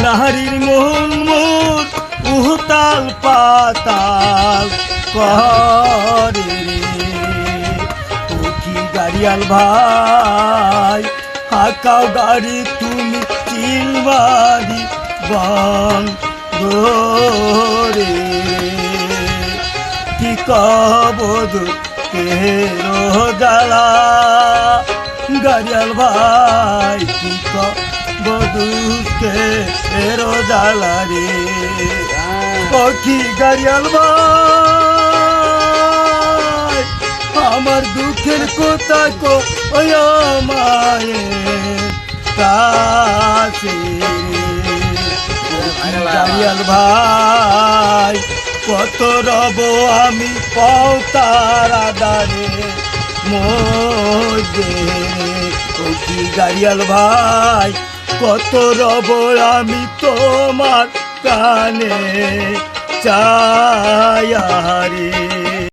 নারীর মন মোর উহতাল পাতাল করে কি গাড়িয়াল ভাই হাকাও গাড়ি তুমি চিলবাড়ি বন্ধরে কি কবদু কেরো জ্বালা গাড়িয়াল ভাই কি কবদুকে এরো জ্বালা রে ও কি গাড়িয়াল ভাই আমার দুঃখের কথা কো মায়ের কাছে গাড়িয়াল ভাই কত রব আমি পৌতার আদারে মধ্যে ও কি গাড়িয়াল ভাই কত রব আমি তোমার কানে চায়ারে।